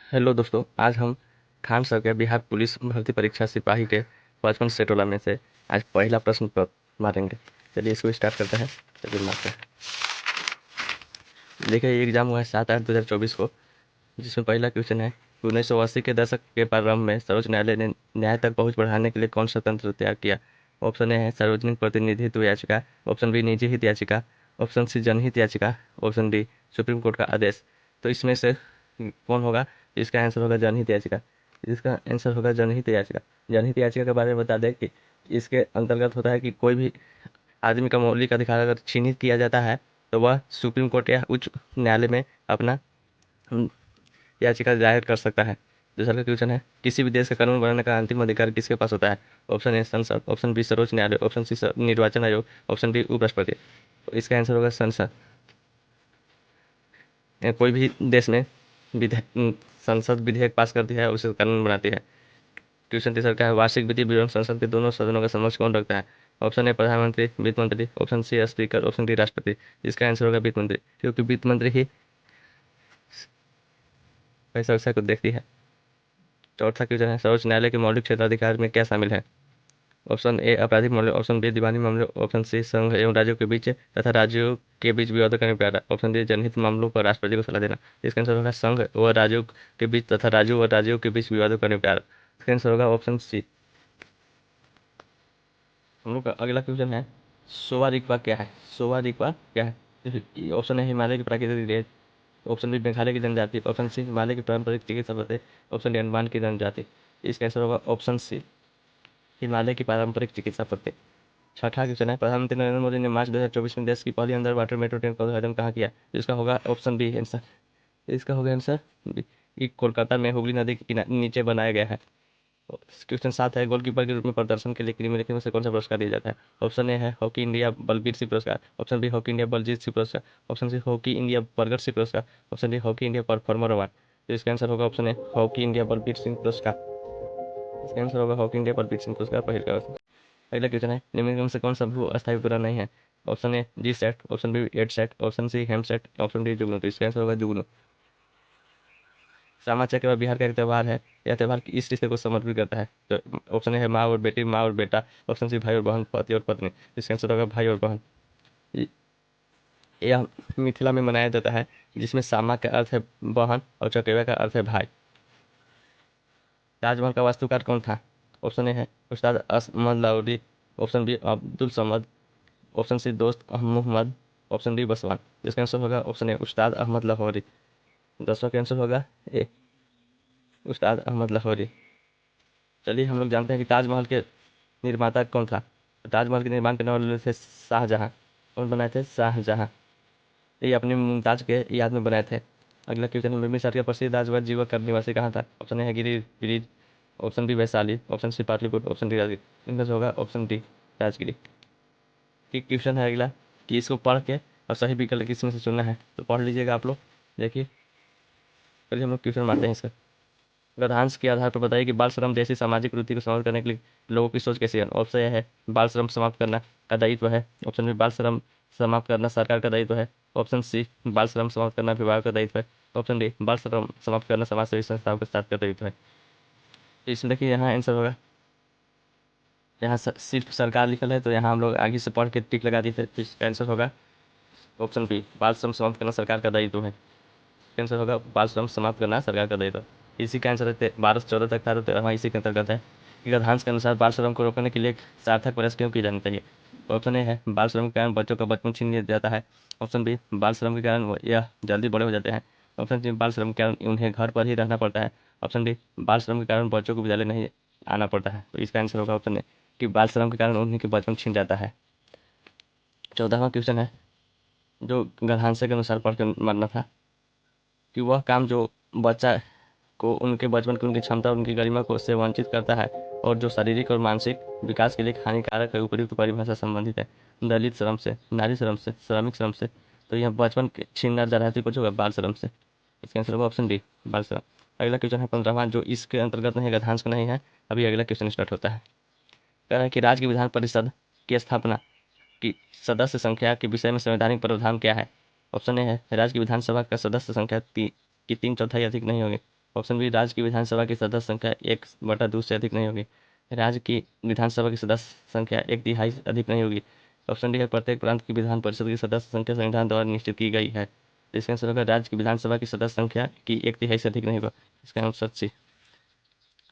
Hello दोस्तों, आज हम खान सर के बिहार पुलिस भर्ती परीक्षा सिपाही के 55 सेटोला में से आज पहला प्रश्न मारेंगे। चलिए इसको स्टार्ट करते हैं। चलिए मारते हैं। देखिए ये एग्जाम हुआ है 7/8/2024 को, जिसमें पहला क्वेश्चन है 1980 के दशक के प्रारंभ में सर्वोच्च न्यायालय ने न्याय तक पहुंच बढ़ाने के लिए कौन सा तंत्र तैयार किया। ऑप्शन ए है सार्वजनिक प्रतिनिधित्व याचिका, ऑप्शन बी निजी हित याचिका, ऑप्शन सी जनहित याचिका, ऑप्शन डी सुप्रीम कोर्ट का आदेश। तो इसमें से कौन होगा? इसका आंसर होगा जनहित याचिका। इसका आंसर होगा जनहित याचिका। जनहित याचिका के बारे में बता दें कि इसके अंतर्गत होता है कि कोई भी आदमी का मौलिक अधिकार अगर चिन्हित किया जाता है तो वह सुप्रीम कोर्ट या उच्च न्यायालय में अपना याचिका दायर कर सकता है। दूसरा का क्वेश्चन है किसी भी देश का कानून बनाने का अंतिम अधिकार किसके पास होता है। ऑप्शन ए संसद, ऑप्शन बी सर्वोच्च न्यायालय, ऑप्शन सी निर्वाचन आयोग, ऑप्शन डी उपराष्ट्रपति। तो इसका आंसर होगा संसद। कोई भी देश में संसद विधेयक पास करती है, उसे कानून बनाती है। क्वेश्चन तीसरा का है वार्षिक विधि विवरण संसद के दोनों सदनों का समक्ष कौन रखता है। ऑप्शन ए प्रधानमंत्री, वित्त मंत्री, option C speaker, option D राष्ट्रपति। इसका आंसर होगा वित्त मंत्री, क्योंकि वित्त मंत्री ही पैसा वैसा को देखती है। चौथा क्वेश्चन है सर्वोच्च न्यायालय के मौलिक क्षेत्राधिकार में क्या शामिल है। ऑप्शन ए आपराधिक मामले, ऑप्शन बी दीवानी मामले, ऑप्शन सी संघ एवं राज्यों के बीच तथा राज्यों के बीच विवादों का निपटारा, ऑप्शन डी जनहित मामलों पर राष्ट्रपति को सलाह देना। इसका आंसर होगा संघ व राज्यों के बीच तथा राज्यों व राज्यों के बीच विवादों का निपटारा। इसका आंसर होगा ऑप्शन सी। हम लोग का अगला क्वेश्चन है सोवा रिगपा क्या है। सोवा रिगपा क्या है? ऑप्शन है हिमालय की प्राकृतिक रेत, ऑप्शन बी मेघालय की जनजाति, ऑप्शन सी हिमालय की पारंपरिक चिकित्सा पद्धति, ऑप्शन डी अंडमान की जनजाति। इसका आंसर होगा ऑप्शन सी हिमालय की पारंपरिक चिकित्सा पद्धति। छठा क्वेश्चन है प्रधानमंत्री नरेंद्र मोदी ने मार्च 2024 में देश की पहली अंडर वाटर मेट्रो ट्रेन का उद्घाटन कहाँ किया। इसका होगा ऑप्शन बी आंसर। इसका होगा आंसर बी। ये कोलकाता में हुगली नदी के नीचे बनाया गया है। क्वेश्चन 7 है गोलकीपर के रूप में प्रदर्शन के लिए निम्नलिखित में से कौन सा पुरस्कार दिया जाता है। ऑप्शन ए है हॉकी इंडिया बलबीर सिंह पुरस्कार, option B hockey India Baljit Singh पुरस्कार, option C hockey India Pargat Singh पुरस्कार, option D hockey India performer award. तो इसका आंसर होगा option A hockey India Balbir Singh पुरस्कार। इसका आंसर होगा हॉकी इंडिया बलबीर सिंह पुरस्कार पहले। अगला क्वेश्चन है निम्नलिखित में से कौन सा भू अस्थायी उपग्रह नहीं है। Option A G sat, option B एट सेट, option C ham sat, option D Jugnu. तो इसका आंसर होगा जुगनू। श्यामा चकेवा बिहार का एक त्यौहार है। यह त्यौहार किस रिश्ते को समर्पित करता है। तो ऑप्शन ए है माँ और बेटी, माँ और बेटा, ऑप्शन सी भाई और बहन, पति और पत्नी। इसका आंसर होगा भाई और बहन। यह मिथिला में मनाया जाता है, जिसमें श्यामा का अर्थ है बहन और चकेवा का अर्थ है भाई। ताजमहल का वास्तुकार कौन था। ऑप्शन ए है Ustad Asmad Lahori, option B Abdul Samad, option C Dost Mohammad, option D बसवान। जिसका आंसर होगा ऑप्शन ए उस्ताद अहमद लाहौरी। 10वां का आंसर होगा ए उस्ताद अहमद लाहौरी। चलिए हम लोग जानते हैं कि ताजमहल के निर्माता कौन था। ताजमहल के निर्माण करने वाले थे शाहजहाँ। कौन बनाए थे? शाहजहाँ। ये अपनी मुमताज के याद में बनाए थे। अगला क्वेश्चन है बिम्बिसार का प्रसिद्ध राजवंश जीवक का निवासी कहाँ था। ऑप्शन ए है Giridih, option B Vaishali, option C Pataliputra, option D Rajgir. इनमें से होगा ऑप्शन डी राजगिरी। ठीक क्वेश्चन है अगला कि इसको पढ़ के और सही विकल्प किसमें से चुनना है। तो पढ़ लीजिएगा आप लोग। देखिए चलिए हम लोग क्वेश्चन मारते हैं इसका। गद्यांश के आधार पर बताइए कि बाल श्रम जैसी सामाजिक वृत्ति को समाप्त करने के लिए लोगों की सोच कैसी है। ऑप्शन ए है बाल श्रम समाप्त करना का दायित्व है, ऑप्शन बी बाल श्रम समाप्त करना सरकार का दायित्व है, ऑप्शन सी बाल श्रम समाप्त करना विभाग का दायित्व है, ऑप्शन डी बाल श्रम समाप्त करना समाज सेवी संस्थाओं के साथ का दायित्व है। तो इसमें देखिए यहाँ आंसर होगा, यहाँ सिर्फ सरकार लिखल है तो यहाँ हम लोग आगे से पढ़ के टिक लगा दी थे। तो इसका आंसर होगा ऑप्शन बी बाल श्रम समाप्त करना सरकार का दायित्व है। आंसर होगा बाल श्रम समाप्त करना सरकार का दायित्व। इसी का आंसर 12 से 14 तक था, तो 13वां इसी के अंतर्गत है कि गद्यांश के अनुसार बाल श्रम को रोकने के लिए सार्थक प्रयास क्यों किए जाने चाहिए। ऑप्शन ए है बाल श्रम के कारण बच्चों का बचपन छीन लिया जाता है, ऑप्शन बी बाल श्रम के कारण यह जल्दी बड़े हो जाते हैं, ऑप्शन सी बाल श्रम के कारण उन्हें घर पर ही रहना पड़ता है, ऑप्शन डी बाल श्रम के कारण बच्चों को विद्यालय नहीं आना पड़ता है। तो इसका आंसर होगा ऑप्शन ए कि बाल श्रम के कारण उन्हीं के बचपन छीन जाता है। 14वां क्वेश्चन है जो गद्यांश के अनुसार पढ़ कर मरना था कि वह काम जो बच्चा को उनके बचपन की उनकी क्षमता उनकी गरिमा को से वंचित करता है और जो शारीरिक और मानसिक विकास के लिए हानिकारक है, उपयुक्त परिभाषा संबंधित है दलित श्रम से, नारी श्रम से, श्रमिक श्रम से। तो यह बचपन छीनना जा रहा है तो कुछ होगा बाल श्रम से। इसका आंसर होगा ऑप्शन डी बाल श्रम। अगला क्वेश्चन है 15वां जो इसके अंतर्गत नहीं है, गद्यांश का नहीं है। अभी अगला क्वेश्चन स्टार्ट होता है। कह रहा है कि राज्य विधान परिषद की स्थापना की सदस्य संख्या के विषय में संवैधानिक प्रावधान क्या है। ऑप्शन ए है राज्य की विधानसभा का सदस्य संख्या की 3/4 अधिक नहीं होगी, ऑप्शन बी, राज्य की विधानसभा की सदस्य संख्या 1/2 से अधिक नहीं होगी। राज्य की विधानसभा की सदस्य संख्या 1/3 से अधिक नहीं होगी। ऑप्शन डी है, प्रत्येक प्रांत की विधान परिषद की सदस्य संख्या संविधान द्वारा निश्चित की गई है। तो इसका आंसर होगा राज्य की विधानसभा की सदस्य संख्या की 1/3 से अधिक नहीं होगा। इसका आंसर सी।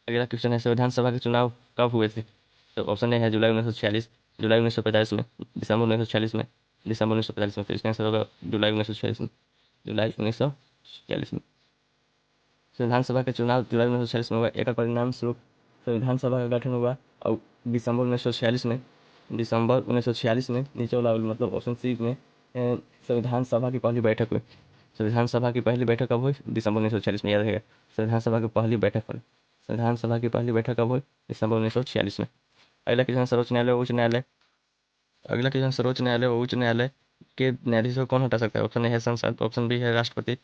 अगला क्वेश्चन है, संविधान सभा के चुनाव कब हुए थे? तो ऑप्शन ए है जुलाई 1946, जुलाई 1945 में, दिसंबर 1946 में, दिसंबर 1945 में। तो इसका आंसर होगा जुलाई 1946 में, जुलाई 1946 में। संविधान सभा के चुनाव जुलाई 1946 में हुआ। एक परिणाम स्वरूप संविधान सभा का गठन हुआ और दिसंबर 1946 में, दिसंबर 1946 में नीचे वाला मतलब ऑप्शन सी में संविधान सभा की पहली बैठक हुई। संविधान सभा की पहली बैठक कब हुई? दिसंबर 1946 में, याद रहेगा। संविधान सभा की पहली बैठक हुई, संविधान सभा की पहली बैठक कब हुई? दिसंबर 1946 में। अगला क्वेश्चन, सर्वोच्च न्यायालय और उच्च न्यायालय। अगला क्वेश्चन, सर्वोच्च न्यायालय और उच्च न्यायालय के न्यायाधीश को कौन हटा सकता है? ऑप्शन ए है संसद, ऑप्शन बी है राष्ट्रपति,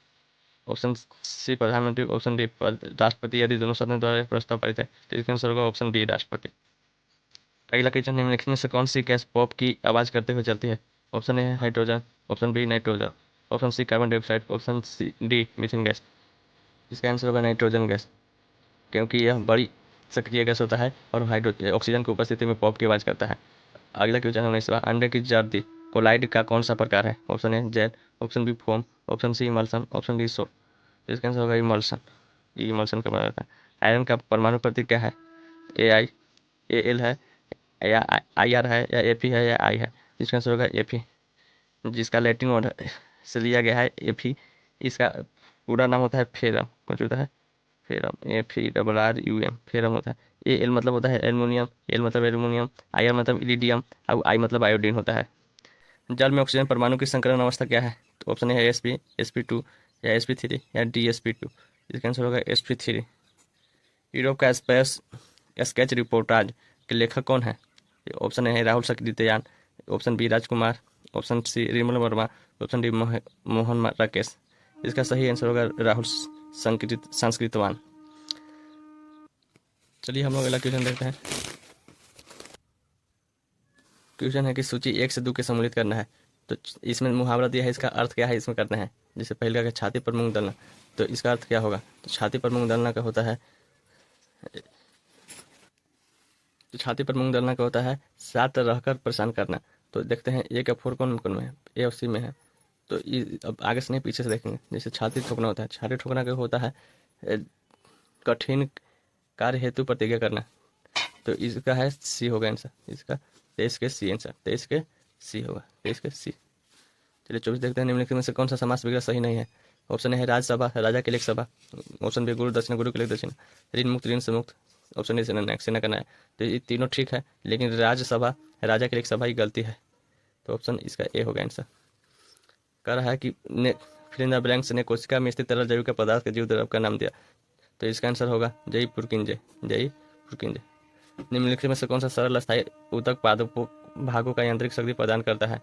ऑप्शन सी प्रधानमंत्री, ऑप्शन डी राष्ट्रपति यदि दोनों सदन द्वारा प्रस्ताव पारित है। तो इसका आंसर होगा ऑप्शन डी, राष्ट्रपति। अगला क्वेश्चन, निम्नलिखित में से कौन सी गैस पॉप की आवाज करते हुए चलती है? ऑप्शन ए है hydrogen, option B nitrogen, option C carbon dioxide, option C D methane gas. इसका आंसर होगा नाइट्रोजन गैस, क्योंकि यह बड़ी सक्रिय गैस होता है और हाइड्रो ऑक्सीजन की उपस्थिति में पॉप की आवाज करता है। अगला क्वेश्चन है 19वां, अंडे की जर्दी कोलाइड का कौन सा प्रकार है? Option A gel, option B foam, option C emulsion, option D sol. इसका आंसर होगा इमल्सन, ये इमल्सन का बना रहता है। आयरन का परमाणु प्रतीक क्या है? ए आई, ए एल है, या आई आर है, या ए पी है, या आई है। इसका आंसर होगा ए पी, जिसका लैटिन वर्ड से लिया गया है ए पी। इसका पूरा नाम होता है फेरम, कुछ होता है फेरम, FERRUM, फेरम होता है। ए एल मतलब होता है एल्युमिनियम, एल मतलब एल्युमिनियम, आई आर मतलब इरिडियम, और आई मतलब आयोडीन होता है। जल में ऑक्सीजन परमाणु की संकरण अवस्था क्या है? तो ऑप्शन ए है sp2, या sp3, या DsP2। इसका आंसर होगा sp3। यूरोप का स्पेस स्केच रिपोर्टाज के लेखक कौन है? ऑप्शन ए है Rahul Sankrityayan, option B Rajkumar, option C Nirmal Verma, option D Mohan Rakesh. इसका सही आंसर होगा राहुल संस्कृतवान। चलिए हम लोग अगला क्वेश्चन देखते हैं। क्वेश्चन है कि सूची 1 से 2 के सम्मिलित करना है। तो इसमें मुहावरा दिया है, इसका अर्थ क्या है इसमें करना है। जैसे पहले का छाती पर मूंग दलना, तो इसका अर्थ क्या होगा? तो छाती पर मूंग दलना का होता है, तो छाती पर मूंग दलना का होता है साथ रहकर परेशान करना। तो देखते हैं ए का फोर कौन कौन में है, ए और सी में है। तो अब आगे से नहीं पीछे से देखेंगे। जैसे छाती ठोकना होता है, छाती ठोकना का होता है कठिन कार्य हेतु प्रतिज्ञा करना। तो इसका है सी होगा आंसर, इसका 23 के सी आंसर, 23 के सी होगा, 23 के सी। चलिए 24 देखते हैं, निम्नलिखित में से कौन सा समास विग्रह सही नहीं है? ऑप्शन ए है राजसभा, राजा के लिए सभा, ऑप्शन बी गुरु दक्षिणा, गुरु के लिए दक्षिणा, ऋण मुक्त, ऋण से मुक्त, ऑप्शन डी सेना का न्याय। तो ये तीनों ठीक है, लेकिन राज्यसभा राजा के लिए सभा ही गलती है। तो ऑप्शन इसका ए होगा आंसर। कह रहा है कि ने फिल इन द ब्लैंक्स ने कोशिका में स्थित तरल जैविक पदार्थ के जीव द्रव्य का नाम दिया। तो इसका आंसर होगा जई पुरकिंजे, जई पुरकिंजे। निम्नलिखित में से कौन सा सरल अस्थायी ऊतक पादपों भागों का यांत्रिक शक्ति प्रदान करता है?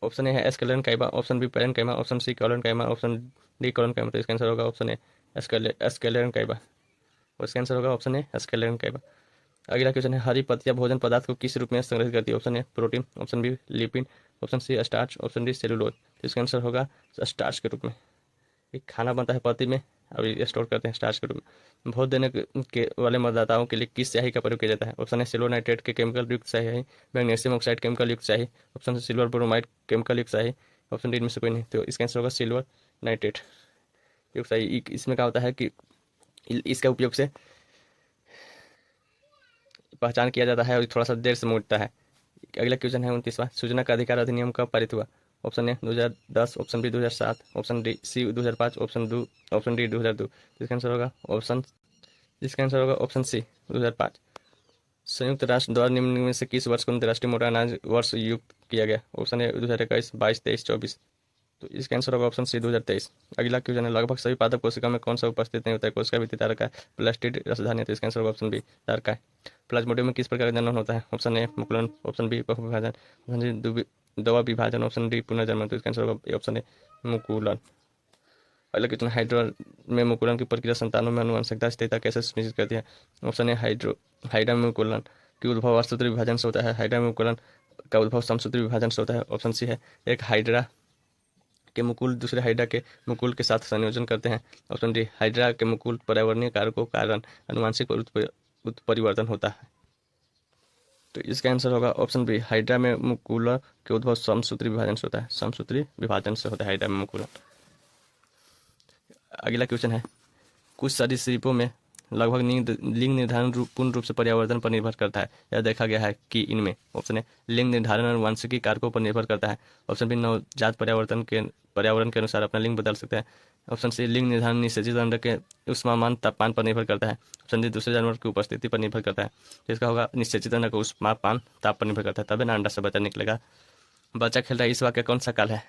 ऑप्शन ए है sclerenchyma, option B parenchyma, option C collenchyma, option D collenchyma. तो इसका आंसर होगा ऑप्शन ए एस्केलेरन काइमा। और इसका आंसर होगा ऑप्शन ए एस्केलेरन काइमा। अगला क्वेश्चन है, हरी पत्तियां भोजन पदार्थ को किस रूप में संग्रहित करती है? Option A protein, option B lipid, option C starch, option D cellulose. तो इसका आंसर होगा स्टार्च के रूप में। एक खाना बनता है पत्ती में और ये स्टोर करते हैं स्टार्च के रूप में। भोज देने के वाले मतदाताओं के लिए किस स्याही का प्रयोग किया जाता है? ऑप्शन है सिल्वर नाइट्रेट के केमिकल युक्त स्याही, मैग्नीशियम ऑक्साइड केमिकल युक्त स्याही, ऑप्शन से सिल्वर ब्रोमाइड केमिकल युक्त स्याही, ऑप्शन डी में से कोई नहीं। तो इसका आंसर होगा सिल्वर नाइट्रेट युक्त स्याही। इसमें क्या होता है कि इसका उपयोग से पहचान किया जाता है और थोड़ा सा देर से मुड़ता है। अगला क्वेश्चन है 29वां, सूचना का अधिकार अधिनियम कब पारित हुआ? Option A 2010, option B 2007, option D C 2005, option D 2002। इसका आंसर होगा ऑप्शन सी 2005। संयुक्त राष्ट्र द्वारा निम्न में से किस वर्ष को अंतर्राष्ट्रीय मोटा अनाज वर्ष नियुक्त किया गया? Option A 2021, 22, 23, 24। तो इसका आंसर होगा ऑप्शन सी 2023। अगला क्वेश्चन है, लगभग सभी पादप कोशिका में कौन सा उपस्थित नहीं होता है? कोशिका भित्ति तारक है, प्लास्टिड रसधानी। तो इसका आंसर होगा ऑप्शन बी तारक है। प्लाज्मोडियम में किस प्रकार का जनन होता है? ऑप्शन ए मुकुलन, ऑप्शन बी बहुविभाजन, ऑप्शन डी दवा विभाजन, ऑप्शन डी पुनर्जन्म। तो इसका आंसर होगा ऑप्शन ए मुकुलन। अगला क्वेश्चन, हाइड्रो में मुकुलन की प्रक्रिया संतानों में अनुवंशिकता स्थिरता कैसे सुनिश्चित करती है? ऑप्शन ए हाइड्रा में मुकुलन की उद्भव असूत्री विभाजन से होता है, हाइड्रा में मुकुलन का उद्भव समसूत्री विभाजन से होता है, ऑप्शन सी है एक हाइड्रा के मुकुल दूसरे हाइड्रा के मुकुल के साथ संयोजन करते हैं। ऑप्शन डी, हाइड्रा के मुकुल पर्यावरणीय कारकों के कारण आनुवंशिक उत्परिवर्तन होता है। तो इसका आंसर होगा ऑप्शन बी, हाइड्रा में मुकुल के उद्भव समसूत्री विभाजन से होता है। समसूत्री विभाजन से होता है हाइड्रा में मुकुल। अगला क्वेश्चन है, कुछ सरीसृपों में लगभग लिंग निर्धारण पूर्ण रूप से पर्यावरण पर निर्भर करता है। यह देखा गया है कि इनमें ऑप्शन ए, लिंग निर्धारण आनुवंशिकी कारकों पर निर्भर करता है। ऑप्शन बी, नवजात पर्यावरण के अनुसार अपना लिंग बदल सकते हैं। ऑप्शन सी, लिंग निर्धारण निषेचित अंडे के ऊष्मामान तापमान पर निर्भर करता है। ऑप्शन डी, दूसरे जानवर की उपस्थिति पर निर्भर करता है। तो इसका होगा निषेचित अंडे का ऊष्मापान ताप पर निर्भर करता है, तभी ना अंडा से बच्चा निकलेगा। बच्चा खेल रहा है, इस वाक्य कौन सा काल है?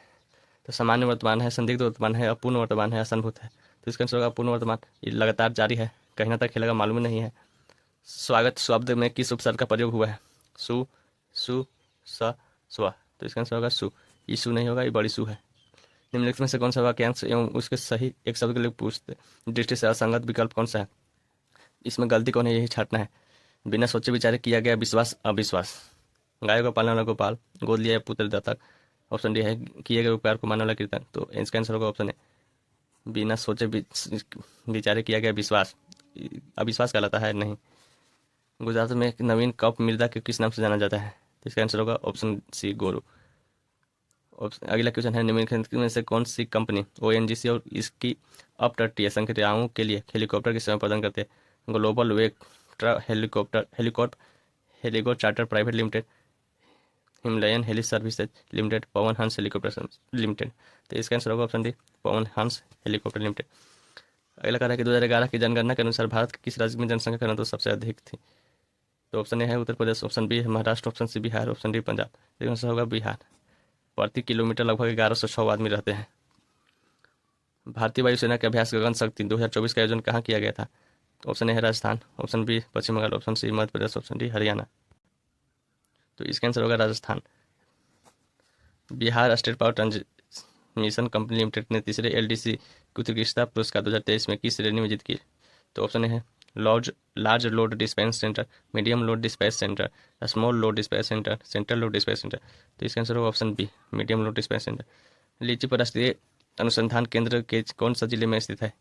तो सामान्य वर्तमान है, संदिग्ध वर्तमान है, अपूर्ण वर्तमान है, असंभूत है। तो इसका आंसर होगा पूर्ण वर्तमान। ये लगातार जारी है, कहीं ना तक खेलेगा मालूम नहीं है। स्वागत शब्द में किस उपसर्ग का प्रयोग हुआ है? सु, सु, स, स्व। तो इसका आंसर होगा सु। ये सु नहीं होगा, ये बड़ी सु है। निम्नलिखित में से कौन सा वाक्यांश एवं उसके सही एक शब्द के लिए पूछते दृष्टि से असंगत विकल्प कौन सा है? इसमें गलती कौन है, यही छांटना है। बिना सोचे विचारे किया गया विश्वास अविश्वास। गायों का पालने वाला गोपाल, गोद लिया पुत्र दत्तक। ऑप्शन डी है, किए गए उपकार को मानने वाला कीर्तन। तो इसका आंसर होगा ऑप्शन ए, बिना सोचे विचारे किया गया विश्वास। अविश्वास कहलाता है नहीं। गुजरात में एक नवीन कप मृदा के किस नाम से जाना जाता है? तो इसका आंसर होगा ऑप्शन सी, गोरू। अगला क्वेश्चन है, निम्नलिखित में से कौन सी कंपनी ओएनजीसी और इसकी अपतटीय संक्रियाओं के लिए हेलीकॉप्टर की सेवा प्रदान करते हैं? Global Vectra Heligo charter private limited, Himalayan heli services limited, Pawan Hans helicopter limited. तो इसका आंसर होगा ऑप्शन डी, पवन हंस हेलीकॉप्टर लिमिटेड। अगला कह रहा है कि 2011 की जनगणना के अनुसार भारत के किस राज्य में जनसंख्या घनत्व सबसे अधिक थी? तो ऑप्शन ए है उत्तर प्रदेश, ऑप्शन बी है Maharashtra, option C Bihar, option D Punjab. इसका आंसर होगा बिहार। प्रति किलोमीटर लगभग 1106 आदमी रहते हैं। भारतीय वायुसेना के अभ्यास गगन शक्ति 2024 का आयोजन कहाँ किया गया था? तो ऑप्शन ए है राजस्थान, ऑप्शन बी पश्चिम Bengal, option C Madhya Pradesh, option D Haryana. तो इसका आंसर होगा Rajasthan. Bihar state power transmission company limited ने तीसरे एलडीसी उत्कृष्टता पुरस्कार 2023 में किस श्रेणी में जीत की? तो ऑप्शन ए है large load dispatch centre, medium load dispatch centre, small load dispatch centre, central load dispatch centre. तो इसका आंसर होगा option B, medium load dispatch centre. लीची पर राष्ट्रीय अनुसंधान केंद्र के कौन सा जिले में स्थित है?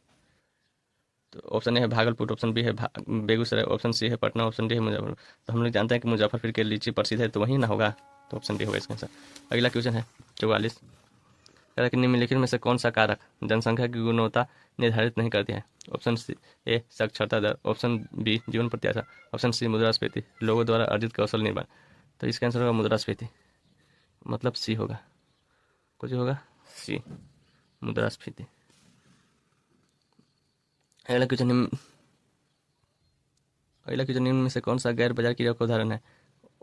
तो ऑप्शन ए है भागलपुर, ऑप्शन बी है बेगूसराय, ऑप्शन सी है पटना, ऑप्शन डी है मुजफ्फरपुर। तो हम लोग जानते हैं कि मुजफ्फरपुर के लीची प्रसिद्ध है, तो वहीं ना होगा। तो ऑप्शन डी होगा इसका आंसर। अगला क्वेश्चन है 44, कह रहा है कि निम्नलिखित में से कौन सा कारक जनसंख्या की गुणवत्ता निर्धारित नहीं करती है? ऑप्शन सी ए साक्षरता दर, ऑप्शन बी जीवन प्रत्याशा, ऑप्शन सी मुद्रास्फीति, लोगों द्वारा अर्जित कौशल निर्माण। तो इसका आंसर होगा मुद्रास्फीति, मतलब सी होगा, कुछ होगा सी, मुद्रास्फीति। अगला क्वेश्चन निम्न में से कौन सा गैर बाजार क्रिया का उदाहरण है?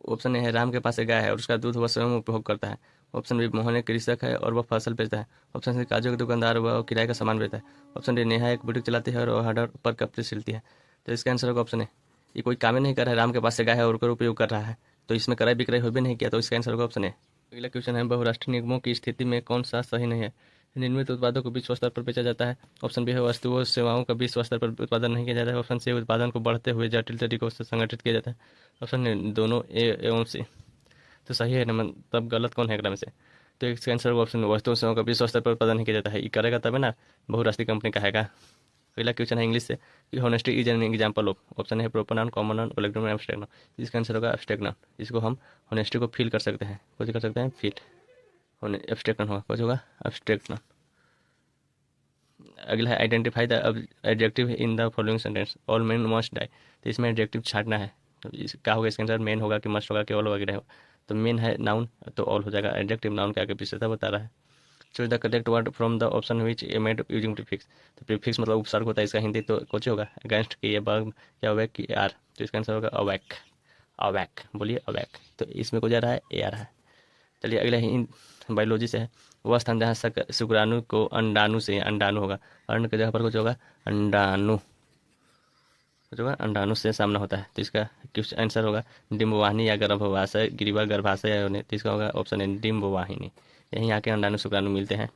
ऑप्शन ए है राम के पास एक गाय है और उसका दूध वह स्वयं उपभोग करता है। ऑप्शन बी मोहन एक कृषक है और वह फसल बेचता है। ऑप्शन सी काजू के दुकानदार वह किराए का सामान बेचता है। ऑप्शन डी नेहा एक बुटीक चलाती है और वह ऑर्डर पर कपड़े सिलती है। तो इसका आंसर होगा ऑप्शन ए, ये कोई काम ही नहीं कर रहा है, राम के पास से गाय है और उसका उपयोग कर रहा है, तो इसमें क्रय विक्रय हो भी नहीं किया। तो इसका आंसर होगा ऑप्शन ए। अगला क्वेश्चन है, बहुराष्ट्रीय निगमों की स्थिति में कौन सा सही नहीं है? निर्मित उत्पादों को विश्व स्तर पर बेचा जाता है। ऑप्शन बी है वस्तुओं सेवाओं का विश्व स्तर पर उत्पादन नहीं किया जाता है। ऑप्शन सी उत्पादन को बढ़ते हुए जटिल तरीकों से संगठित किया जाता है। ऑप्शन दोनों ए एवं सी। तो सही है ना, मतलब गलत कौन है एकदम से? तो इसका आंसर ऑप्शन वस्तुओं सेवाओं का विश्व स्तर पर उत्पादन नहीं किया जाता है, ये करेगा तब ना बहुराष्ट्रीय कंपनी कहेगा। अगला क्वेश्चन है इंग्लिश से कि honesty is an example of. Option है proper noun, common noun, collective noun, abstract noun. इसका आंसर होगा एब्स्ट्रैक्ट नाउन। इसको हम होनेस्टी को फील कर सकते हैं, कुछ कर सकते हैं फील। एब्स्ट्रैक्ट नाउन होगा, कुछ होगा एब्स्ट्रैक्ट नाउन। अगला है identify the adjective in the following sentence, all men must die. तो इसमें एडजेक्टिव छाटना है, तो क्या होगा इसके आंसर? मेन होगा कि मस्ट होगा कि ऑल वगैरह होगा? तो मेन है नाउन, तो ऑल हो जाएगा। एडजेक्टिव नाउन के आगे विशेषता बता रहा है। Choose the correct word from the option which A made using prefix. तो प्रीफिक्स मतलब उपसर्ग होता है, इसका हिंदी तो कुछ होगा अगेंस्ट की ये वर्ब क्या अवैक की आर। तो इसका आंसर होगा अवैक, अवैक बोलिए अवैक। तो इसमें कुछ आ रहा है ए आ रहा है। चलिए अगला बायोलॉजी से है, वह स्थान जहाँ शुक्राणु को अंडाणु से अंडाणु होगा, अर्ण के जगह पर कुछ होगा अंडाणु, कुछ होगा अंडाणु से सामना होता है। तो इसका क्वेश्चन आंसर होगा डिम्बवाहिनी या गर्भाशय, गिरिवा गर्भाशय या योनि। तो इसका होगा ऑप्शन है डिम्बवाहिनी, यहीं आके अंडाणु शुक्राणु मिलते हैं।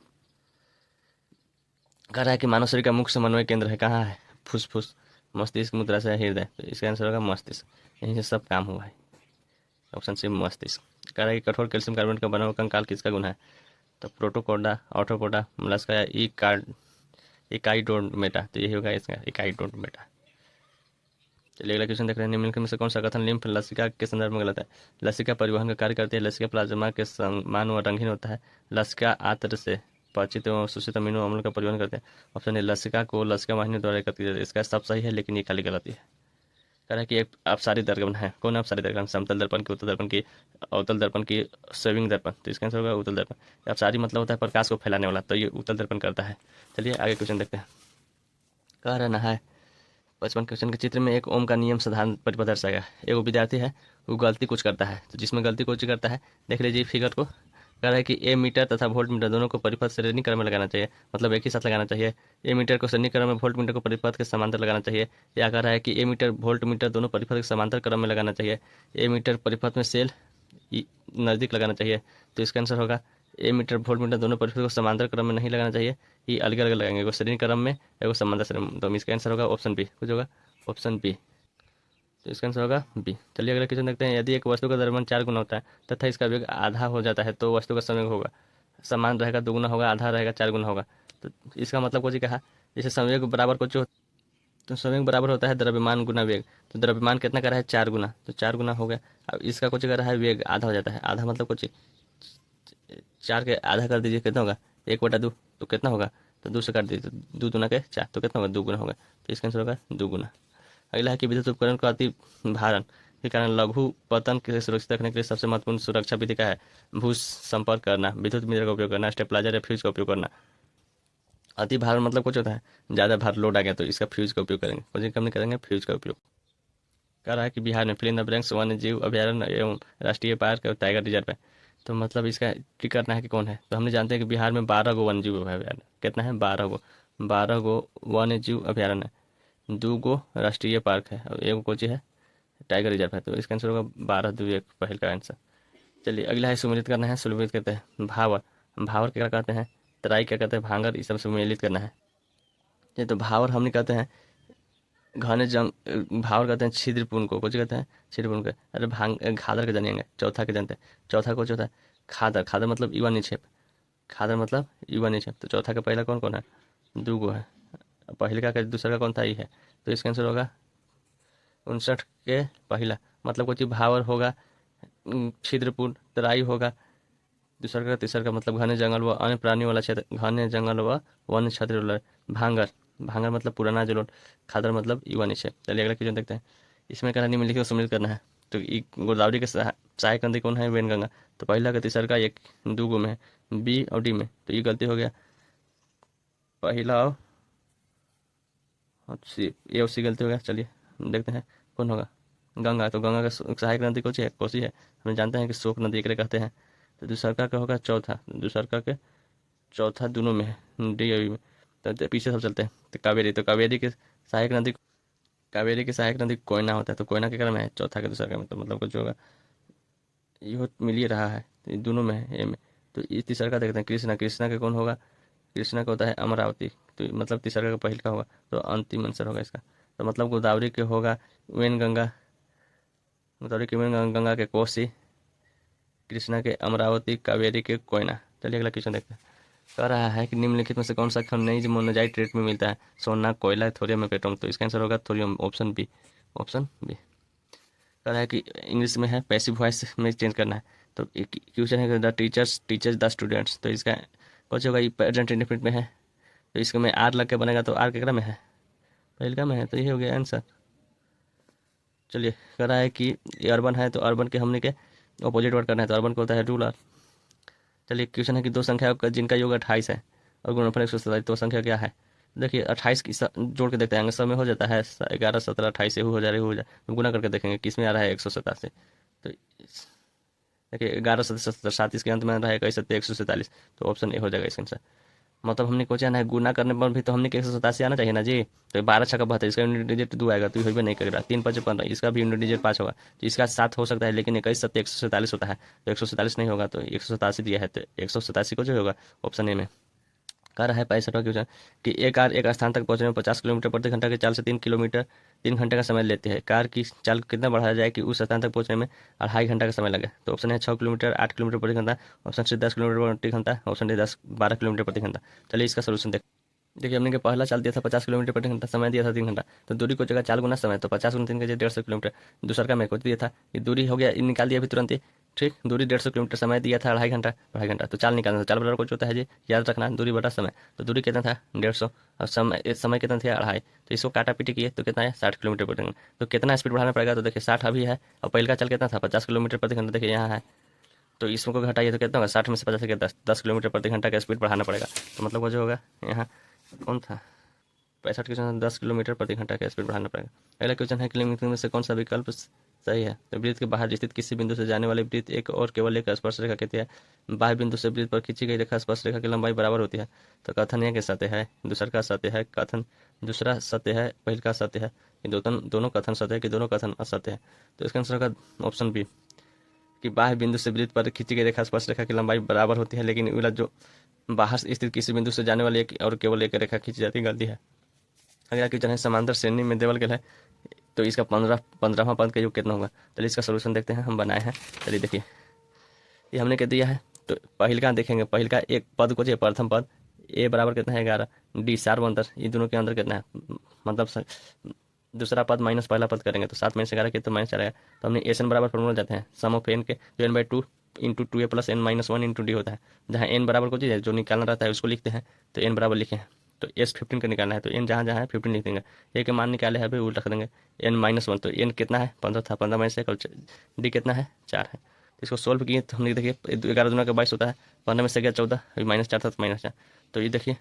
कह रहा है कि मानव शरीर का मुख्य समन्वय केंद्र है, कहाँ है? फुसफुस, मस्तिष्क, मूत्राशय, हृदय। तो इसका आंसर होगा मस्तिष्क, यहीं से सब काम हुआ है। ऑप्शन सी मस्तिष्क। कह रहा है कि कठोर कैल्शियम कार्बोनेट का बना हुआ कंकाल किसका गुण है? तो प्रोटोकोडा, ऑर्थोपोडा, मोलस्का या इकाइडोमेटा, तो यही होगा इसका इकाइडोमेटा। चलिए अगला क्वेश्चन देख रहे हैं, निम्नलिखित में से कौन सा कथन लिम्फ लसिका के संदर्भ में गलत है? लसिका परिवहन का कार्य करती है, लसिका प्लाज्मा के समान व रंगीन होता है, लसिका आंत्र से पचित एवं अवशोषित अमीनो अम्ल का परिवहन करते हैं। ऑप्शन ए, लसिका को लसिका वाहिनी द्वारा एकत्र किया जाता है। इसका सब सही है, लेकिन ये खाली गलती है। कह रहा है कि एक अपसारी दर्पण है। कौन अपसारी दर्पण? समतल दर्पण की, उत्तल दर्पण की, अवतल दर्पण की, स्विंग दर्पण। तो इसका आंसर होगा उत्तल दर्पण। अपसारी मतलब होता है प्रकाश को फैलाने वाला, तो ये उत्तल दर्पण करता है। चलिए आगे क्वेश्चन देखते हैं। कह रहा है 55 क्वेश्चन के चित्र में एक ओम का नियम साधारण परिपथ दर्शाएगा। एक विद्यार्थी है, वो गलती कुछ करता है, तो जिसमें गलती कुछ करता है देख लीजिए फिगर को। कह रहा है कि ए मीटर तथा वोल्ट मीटर दोनों को परिपथ श्रेणी क्रम में लगाना चाहिए, मतलब एक ही साथ लगाना चाहिए। ए मीटर को श्रेणी क्रम में, वोल्ट मीटर को परिपथ के समांतर लगाना चाहिए। या कह रहा है कि ए मीटर वोल्ट मीटर दोनों परिपथ के समांतर क्रम में लगाना चाहिए। ए मीटर परिपथ में सेल नज़दीक लगाना चाहिए। तो इसका आंसर होगा ए मीटर वोल्ट मीटर दोनों परिपथ को समांतर क्रम में नहीं लगाना चाहिए, ये अलग अलग लगाएंगे, एगो श्रेणी क्रम में, एगो समांतर श्रेणी में। तो इसका आंसर होगा ऑप्शन बी, कुछ होगा ऑप्शन बी। तो इसका आंसर होगा बी। चलिए अगला क्वेश्चन देखते हैं। यदि एक वस्तु का द्रव्यमान 4 गुना होता है तथा इसका वेग आधा हो जाता है, तो वस्तु का संवेग होगा समान रहेगा, 2 गुना होगा, आधा रहेगा, 4 गुना होगा। तो इसका मतलब कुछ कहा, जैसे संवेग बराबर कुछ हो, तो संवेग बराबर होता है द्रव्यमान गुना वेग। तो द्रव्यमान कितना कर रहा है? 4 गुना, तो 4 गुना हो गया। अब इसका कुछ कर रहा है वेग आधा हो जाता है, आधा मतलब कुछ 4 के आधा कर दीजिए, कितना होगा? 1/2, तो कितना होगा? तो 2 से काट दीजिए, तो 2 दूना के 4, तो कितना होगा? 2 गुना होगा। तो इसका आंसर होगा 2 गुना। अगला है कि विद्युत उपकरण का अति भारण के कारण लघु पतन के सुरक्षित रखने के लिए सबसे महत्वपूर्ण सुरक्षा विधि क्या है? भू संपर्क करना, विद्युत मीटर का उपयोग करना, स्टेपलाइजर या फ्यूज का उपयोग करना। अति भारण मतलब कुछ होता है ज़्यादा भार लोड आ गया, तो इसका फ्यूज का उपयोग करेंगे, कोई कम नहीं करेंगे, फ्यूज का उपयोग। कह रहा है कि बिहार में फिल इन द ब्लैंक्स वन्य जीव अभयारण्य एवं राष्ट्रीय पार्क और टाइगर रिजर्व है। तो मतलब इसका टिक करना है कि कौन है। तो हमने जानते हैं कि बिहार में 12 गो वन्य जीव अभयारण्य, कितना है? 12 गो, 12 गो वन्य जीव अभयारण्य, 2 गो राष्ट्रीय पार्क है और 1 कोची है टाइगर रिजर्व है। तो इसका आंसर होगा 12, 2, 1 पहल का आंसर। चलिए अगला है सुमेलित करना है। सुमेलित करते हैं भावर, भावर क्या कहते हैं? तराई क्या कहते हैं? भांगर, इस सब सुमेलित करना है। ये तो भावर हमने कहते हैं घने जंग, भावर कहते हैं छिद्रपूर्ण को, कुछ कहते हैं छिद्रपूर्ण के। अरे भांग खादर के जानेंगे, चौथा के जानते हैं। चौथा को होता है खादर, खादर मतलब युवा निक्षेप, खादर मतलब युवा निक्षेप। तो चौथा का पहला कौन कौन है? 2 गो है। पहले का दूसरा का कौन था? ये है। तो इसका आंसर होगा 59 के पहला, मतलब कुछ भावर होगा, छिद्रपूर्ण, तराई होगा दूसरा का, तीसरा का मतलब घने जंगल व अन्य प्राणी वाला क्षेत्र, घने जंगल व वन क्षेत्र वाला। भांगर, भांगर मतलब पुराना जलोढ़, खादर मतलब युवा निक्षेप। चलिए अगला क्वेश्चन देखते हैं। इसमें कहना निम्नलिखित को सम्मिलित करना है। तो गोदावरी के सहायक नदी कौन है? वेनगंगा। तो पहला का तीसरा का 1, 2 गो में है, बी और डी में, तो ये गलती हो गया। पहला और सी, ए और सी गलती हो गया। चलिए देखते हैं कौन होगा। गंगा, तो गंगा का सहायक नदी कौन सी है? कोसी है। हम जानते हैं कि शोक नदी एक कहते हैं। तो दूसरा का होगा चौथा, दूसरा के चौथा दोनों में है, डी और ई में। तो पीछे सब चलते हैं। तो कावेरी, तो कावेरी के सहायक नदी, कावेरी की सहायक नदी कोयना होता है। तो कोयना के क्रम है चौथा के दूसरा का, तो मतलब कुछ होगा ये मिल ही रहा है, तो ये दोनों में है ए में। तो इस तीसरा का देखते हैं कृष्णा, कृष्णा के कौन होगा? कृष्णा का होता है अमरावती, तो मतलब तीसरा का पहल का होगा, तो अंतिम आंसर होगा इसका। तो मतलब गोदावरी के होगा वेनगंगा, गोदावरी के वेनगंगा के कोसी, कृष्णा के अमरावती, कावेरी के कोयना। चलिए अगला क्वेश्चन देखते हैं। कह रहा है कि निम्नलिखित में से कौन सा खनिज मोनाजाइट रेट में मिलता है? सोना, कोयला, थोरियम, पेट्रोलियम। तो इसका आंसर होगा thorium, option B, option B. कह रहा है कि इंग्लिश में है, पैसिव वॉइस में चेंज करना है। तो क्वेश्चन है the teachers teachers the students. तो इसका कौन सा होगा? ये प्रेजेंट इंडेफिनिट में है, तो इसके में आर लग के बनेगा, तो आर केकरा में है? पहलका में है, तो ये हो गया आंसर। चलिए कह रहा है कि ये अर्बन है, तो अर्बन के हमने के अपोजिट वर्ड करना है, तो अर्बन को होता है रूरल। चलिए क्वेश्चन है कि 2 संख्या का जिनका योग 28 है और गुणनफल 147, तो संख्या क्या है? देखिए 28 की जोड़ के देखते हैं, सब में हो जाता है 11, 17, 28 से हो जा रही हो जाए, तो गुना करके देखेंगे किस में आ रहा है 187। तो देखिए 11, 17, 7 इसके अंत में रहा है 21, 147, तो ऑप्शन ए हो जाएगा इसका आंसर। मतलब हमने क्वेश्चन है गुना करने पर भी तो हमने 187 आना चाहिए ना जी। तो 12 छक्का 72, इसका यूनिट डिजिट 2 आएगा, तो ये भी नहीं करेगा। 3 5 15, इसका भी यूनिट डिजिट 5 होगा, तो इसका 7 हो सकता है, लेकिन 21, 7, 147 होता है, तो 147 नहीं होगा, तो 187 दिया है, तो 187 को जो होगा ऑप्शन ए में। कह रहा है 65वां क्वेश्चन कि एक कार एक स्थान तक पहुंचने में 50 किलोमीटर प्रति घंटा की चाल से 3 घंटे का समय लेती है। कार की चाल कितना बढ़ाया जाए कि उस स्थान तक पहुंचने में 2.5 घंटा का समय लगे। तो ऑप्शन है 6 किलोमीटर, 8 किलोमीटर प्रति घंटा, ऑप्शन सी 10 किलोमीटर प्रति घंटा, ऑप्शन डी 12 किलोमीटर प्रति घंटा। चलिए इसका सोल्यूशन देखिए हमने के पहला चाल दिया था 50 किलोमीटर प्रति घंटा, समय दिया था 3 घंटा। तो दूरी को जगह चाल गुना समय, तो 50 गुना 3 का 150 किलोमीटर। दूसरा का मैं को दिया था ये दूरी हो गया, निकाल दिया अभी तुरंत ही। ठीक, दूरी 150 किलोमीटर, समय दिया था 2.5 घंटा। तो चाल निकालना था, चाल बराबर कुछ होता है जी, याद रखना दूरी बटा समय। तो दूरी कितना था 150 और समय कितना था 2.5। तो इसको काटा पीटी किए तो कितना है 60 किलोमीटर प्रति घंटा। तो कितना स्पीड बढ़ाना पड़ेगा, तो देखिए 60 अभी है और पहले का चाल कितना था 50 किलोमीटर प्रति घंटा, देखिए यहाँ है। तो इसको घटाइए तो कितना होगा 60 में से 50 के 10 किलोमीटर प्रति घंटा का स्पीड बढ़ाना पड़ेगा। तो मतलब वो जो होगा यहाँ कौन था 65 क्वेश्चन 10 किलोमीटर प्रति घंटा का स्पीड बढ़ाना पड़ेगा। अगला क्वेश्चन है कि निम्नलिखित में से कौन सा विकल्प सही है। तो वृत्त के बाहर स्थित किसी बिंदु से जाने वाली वृत्त एक और केवल एक स्पर्श रेखा कहती है। बाह्य बिंदु से वृत्त पर खींची गई रेखा स्पर्श रेखा की लंबाई बराबर होती है। तो कथन यह सत्य है, दूसरा का सत्य है, कथन दूसरा सत्य है, पहल का सत्य है कि दोनों कथन सत्य है कि दोनों कथन असत्य है। तो इसका आंसर होगा ऑप्शन बी कि बाह्य बिंदु से वृत्त पर खींची गई रेखा स्पर्श रेखा की लंबाई बराबर होती है, लेकिन उलट जो बाहर स्थित किसी बिंदु से जाने वाली एक और केवल एक रेखा खींची जाती है गलती है। अगला क्वेश्चन है समांतर श्रेणी में देवल गेल है, तो इसका 15वां पद का योग कितना होगा। चलिए इसका सोल्यूशन देखते हैं, हम बनाए हैं। चलिए देखिए ये हमने क्या दिया है, तो पहल का देखेंगे, पहल का एक पद को चाहिए प्रथम पद ए बराबर कितना है 11, डी 4 अंतर, ये दोनों के अंदर कितना है मतलब दूसरा पद माइनस पहला पद करेंगे तो 7 में से 11 के तो माइनस आएगा। तो हमने एस एन बराबर फॉर्मूला जाते हैं सम ऑफ एन के जो n by 2 into 2a plus n minus 1 into d होता है, जहाँ एन बराबर को चीज़ जो निकालना रहता है उसको लिखते हैं। तो एन बराबर लिखे हैं तो एस 15 का निकालना है, तो एन जहाँ जहाँ है 15 लिख देंगे। ए के मान निकाले हैं अभी उल्टा रख देंगे एन माइनस 1, तो एन कितना है 15 था, 15 माइनस 1 डी कितना है 4 है। तो इसको सोल्व किए तो हमने देखिए 11 दूना का 22 होता है, 15 में से गया 14, अभी माइनस 4 था तो माइनस 4। तो ये देखिए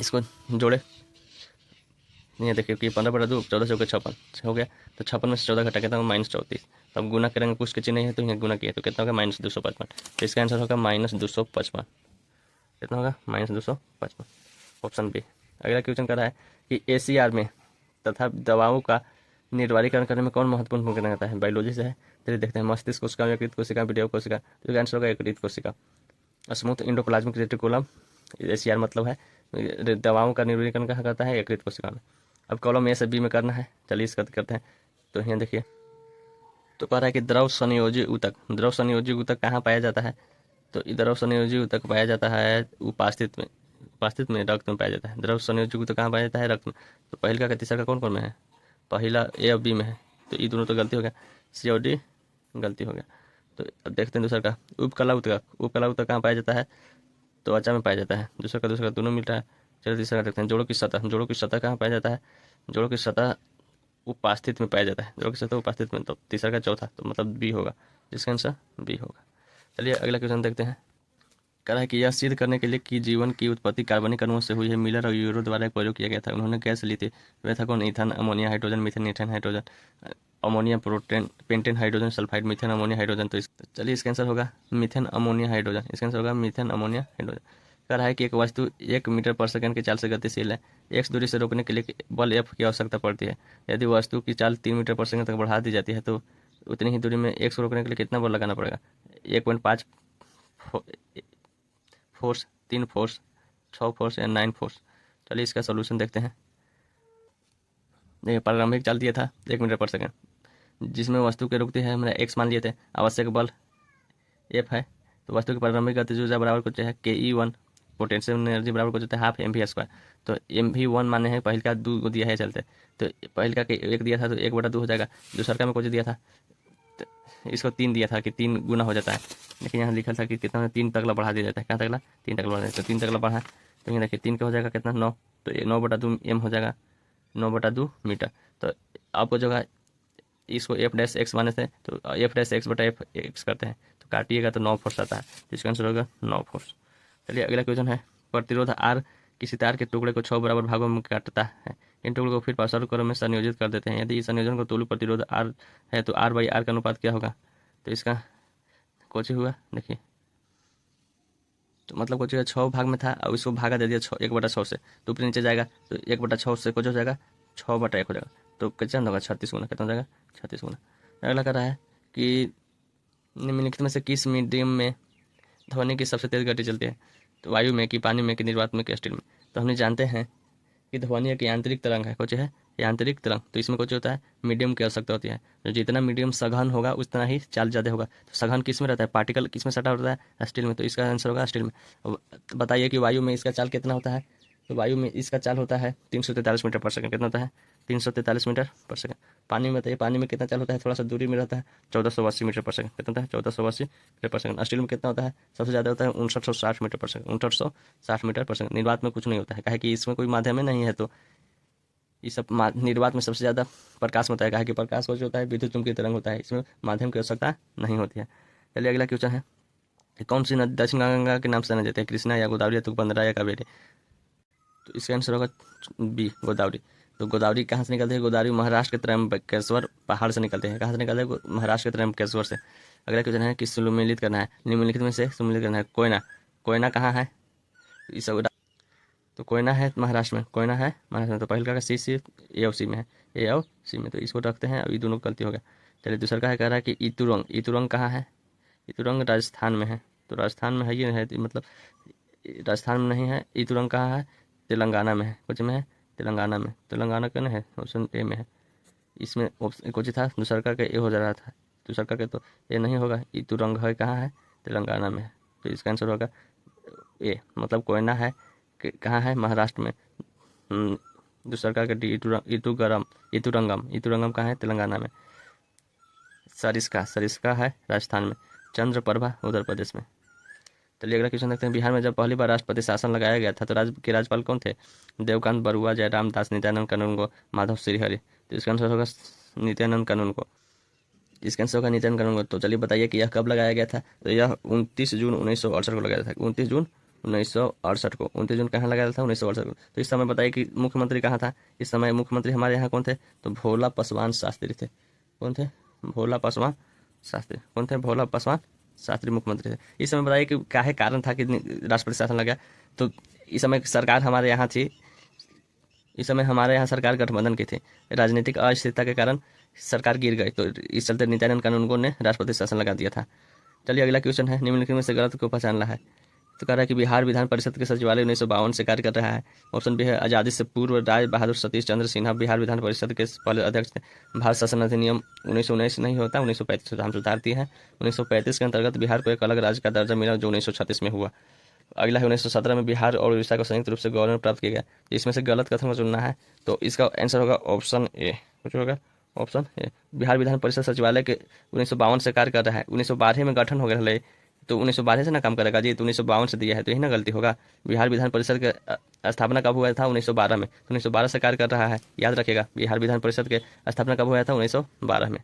इसको जोड़े, ये देखिए कि 15/2 14 चौके 56 हो गया। तो 56 में से 14 घटा कितना -34। तब गुना करेंगे कुछ के चिन्ह है तो यहाँ गुना किया तो कितना होगा -255। तो इसका आंसर होगा -255। कितना होगा -255, ऑप्शन बी। अगला क्वेश्चन कर रहा है कि एसीआर में तथा दवाओं का निर्वारीकरण करने में कौन महत्वपूर्ण भूमिका निभाता है। बायोलॉजी से है, चलिए देखते हैं। मस्तिष्क कोशिका, यकृत कोशिका, विटयक कोशिका। तो इसका आंसर होगा यकृत कोशिका। स्मूथ इंडोप्लाज्मिक रेटिकुलम एसीआर मतलब है दवाओं का निर्वारीकरण कहाँ करता है यकृत कोशिका में। अब कॉलम ए से बी में करना है, चलिए इसका करते हैं। तो यहाँ देखिए तो कह रहा है कि द्रव संयोजी ऊतक, द्रव संयोजी ऊतक कहाँ पाया जाता है। तो द्रव संयोजी ऊतक पाया जाता है उपास्थित में रक्त में पाया जाता है। द्रव संयोजी ऊतक कहाँ पाया जाता है रक्त में। तो पहला का तीसरा का कौन कौन में है, पहला ए और बी में है, तो ये दोनों तो गलती हो गया, सी और डी गलती हो गया। तो अब देखते हैं दूसरा का उपकला ऊतक, उपकला ऊतक कहाँ पाया जाता है, तो त्वचा में पाया जाता है। दूसरा का दोनों मिलता है। चलिए तीसरा देखते हैं जोड़ों की सतह, जोड़ों की सतह कहाँ पाया जाता है, जोड़ों की सतह उपास्थित में पाया जाता है, जोड़ों की सतह उपास्थित में। तो तीसरा का चौथा तो मतलब बी होगा, जिसका आंसर बी होगा। चलिए अगला क्वेश्चन देखते हैं। कह रहा है कि यह सिद्ध करने के लिए कि जीवन की उत्पत्ति कार्बनिक अणुओं से हुई है, मिलर और यूरो द्वारा एक प्रयोग किया गया था। उन्होंने गैस ली थी, वे था कौन, Ethan, ammonia, hydrogen, methane, ethane, hydrogen, ammonia, protein, pentane, hydrogen sulphide, methane, ammonia, hydrogen. तो चलिए इसका आंसर होगा मीथेन, अमोनिया, हाइड्रोजन। इसका आंसर होगा मीथेन, अमोनिया, हाइड्रोजन। कह रहा है कि एक वस्तु 1 मीटर पर सेकंड की चाल से गतिशील है, x दूरी से रोकने के लिए बल F की आवश्यकता पड़ती है। यदि वस्तु की चाल 3 मीटर पर सेकंड तक बढ़ा दी जाती है तो उतनी ही दूरी में x को रोकने के लिए कितना बल लगाना पड़ेगा। 1.5 फोर्स, 3 फोर्स, 6 फोर्स या 9 फोर्स। चलिए इसका सोल्यूशन देखते हैं। देखिए प्रारंभिक चाल दिया था 1 मीटर पर सेकंड, जिसमें वस्तु के रुकती है हमने x मान लिए थे, आवश्यक बल F है। तो वस्तु की प्रारंभिक गतिज ऊर्जा बराबर कुछ है ke1, पोटेंशियल एनर्जी बराबर कुछ होता है ½ mv²। तो mv1 माने हैं पहल का 2 दिया है चलते, तो पहल का 1 दिया था तो 1/2 हो जाएगा। दूसरा का में कुछ दिया था तो इसको 3 दिया था कि 3 गुना हो जाता है, लेकिन यहाँ लिखा था कि कितना 3 तक बढ़ा दिया जाता है। कहाँ तकला 3 तक बढ़ा देता है, तो 3 तक बढ़ा। तो ये देखिए 3 का हो जाएगा कितना 9, तो 9/2 m हो जाएगा, 9/2 मीटर। तो आपको जगह इसको f' माने थे तो f'/f करते हैं, तो काटिएगा तो 9 फोर्स आता है, जिसका आंसर होगा 9 फोर्स। चलिए अगला क्वेश्चन है प्रतिरोध R किसी तार के टुकड़े को 6 बराबर भागों में काटता है। इन टुकड़ों को फिर पार्श्व क्रम में संयोजित कर देते हैं। यदि इस संयोजन को तुल्य प्रतिरोध R है तो R/R का अनुपात क्या होगा। तो इसका कुछ हुआ देखिए, तो मतलब कुछ 6 भाग में था और इसको भागा दे दिया 1/6 से, तो ऊपर नीचे जाएगा तो 1/6 से कुछ हो जाएगा 6/1 हो जाएगा, तो कितना होगा 36 गुना, कितना हो जाएगा 36 गुना। अगला कर रहा है कि निम्नलिखित में से किस मीडियम में ध्वनि की सबसे तेज गति चलती है। तो वायु में कि पानी में कि निर्वात में कि स्टील में। तो हमने जानते हैं कि ध्वनि एक यांत्रिक तरंग है, कुछ है यांत्रिक तरंग। तो इसमें कुछ होता है मीडियम की आवश्यकता होती है। जो जितना मीडियम सघन होगा उतना ही चार्ज ज़्यादा होगा। तो सघन किस में रहता है, पार्टिकल किस में सटा होता है, स्टील में। तो इसका आंसर होगा स्टील में। अब बताइए कि वायु में इसका चाल कितना होता है। तो वायु में इसका चाल होता है 343 मीटर पर सेकंड। कितना होता है, 343 मीटर पर सेकंड। पानी में बताइए, पानी में कितना चाल होता है, थोड़ा सा दूरी में रहता है, 1480 मीटर पर सेकंड। कितना होता है, 1480 मीटर पर सेकंड। स्टील में कितना होता है, सबसे ज़्यादा होता है 5960 मीटर पर सेकंड, 5960 मीटर पर सेकंड। निर्वात में कुछ नहीं होता है, काहे कि इसमें कोई माध्यम नहीं है। तो ये सब निर्वात में सबसे ज़्यादा प्रकाश होता है, कहा कि प्रकाश को जो होता है विद्युत चुम्बकीय तरंग होता है, इसमें माध्यम की आवश्यकता नहीं होती है। चलिए अगला क्वेश्चन है कि कौन सी नदी दक्षिण गंगा के नाम से जाने जाते हैं, कृष्णा या गोदावरी या तुंगभद्रा या कावेरी। तो इसका आंसर होगा बी, गोदावरी। तो गोदावरी कहाँ से निकलती है, गोदावरी महाराष्ट्र के त्र्यंबकेश्वर पहाड़ से निकलते हैं। कहाँ से निकलते हैं, महाराष्ट्र के त्र्यंबकेश्वर से। अगला क्वेश्चन है कि सम्मिलित करना है, निम्नलिखित में से सम्मिलित करना है। कोयना, कोयना कहाँ है, इस तो कोयना है महाराष्ट्र में, कोयना है महाराष्ट्र में। तो पहले का सी ए और सी में है, ए और सी में। तो इसको रखते हैं, अभी दोनों गलती हो गया। चलिए दूसरा का है, कह रहा है कि इतुरंग, इतुरंग कहाँ है, इतुरंग राजस्थान में है। तो राजस्थान में है ये है, मतलब राजस्थान में नहीं है। इतुरंग कहाँ है, तेलंगाना में है, कुछ में है तेलंगाना में। तेलंगाना का है, ऑप्शन ए में है। इसमें ऑप्शन कुछ था, दूसरा का ए हो जा रहा था, दूसरा का तो ए नहीं होगा। इतुरंग है कहाँ है, तेलंगाना में है। तो इसका आंसर होगा ए, मतलब कोयना है कहाँ है, महाराष्ट्र में। दूसरा का इतुरंगम, इतुरंगम, इतुरंगम कहाँ है, तेलंगाना में। सरिस्का, सरिस्का है राजस्थान में। चंद्रप्रभा उत्तर प्रदेश में। चलिए अगला क्वेश्चन देखते हैं। बिहार में जब पहली बार राष्ट्रपति शासन लगाया गया था तो राज्य के राज्यपाल कौन थे, देवकांत बरुआ, जयराम दास, नित्यानंद कानूनगो, माधव श्रीहरि। तो इसका आंसर होगा नित्यानंद कानूनगो, इसका आंसर होगा नित्यानंद कानूनगो। तो चलिए बताइए कि यह कब लगाया गया था। तो यह 29 जून 1968 को लगाया था, 29 जून 1968 को। 29 जून कहाँ लगाया था, 1968 को। तो इस समय बताइए कि मुख्यमंत्री कहाँ था। इस समय मुख्यमंत्री हमारे यहाँ कौन थे, तो भोला पासवान शास्त्री थे। कौन थे, भोला पासवान शास्त्री। कौन थे, भोला पासवान शास्त्री मुख्यमंत्री थे। इस समय बताइए कि क्या है कारण था कि राष्ट्रपति शासन लगा। तो इस समय सरकार हमारे यहाँ थी, इस समय हमारे यहाँ सरकार गठबंधन की थी। राजनीतिक अस्थिरता के कारण सरकार गिर गई, तो इस चलते नित्यानंद कानूनगो ने राष्ट्रपति शासन लगा दिया था। चलिए अगला क्वेश्चन है, निम्नलिखित में से गलत को पहचानना है। तो कह रहा है कि बिहार विधान परिषद के सचिवालय 1952 से कार्य कर रहा है। ऑप्शन बी है आज़ादी से पूर्व राज बहादुर सतीश चंद्र सिन्हा बिहार विधान परिषद के पहले अध्यक्ष थे। भारत शासन अधिनियम 1919 नहीं होता, 1935 होता, हम सुधार दिए हैं। 1935 के अंतर्गत बिहार को एक अलग राज्य का दर्जा मिला, जो 1936 में हुआ। अगला है 1917 में बिहार और उड़ीसा को संयुक्त रूप से गवर्नर प्राप्त किया गया। इसमें से गलत कथन को चुनना है। तो इसका आंसर होगा ऑप्शन ए, कुछ होगा ऑप्शन ए। बिहार विधान परिषद सचिवालय के 1952 से कार्य कर रहा है, 1912 में गठन हो गया है, तो 1912 से ना काम करेगा जी, तो 1952 से दिया है, तो यही ना गलती होगा। बिहार विधान परिषद के स्थापना कब हुआ था, 1912 में। तो 1912 से कार्य कर रहा है, याद रखिएगा। बिहार विधान परिषद के स्थापना कब हुआ था, 1912 में।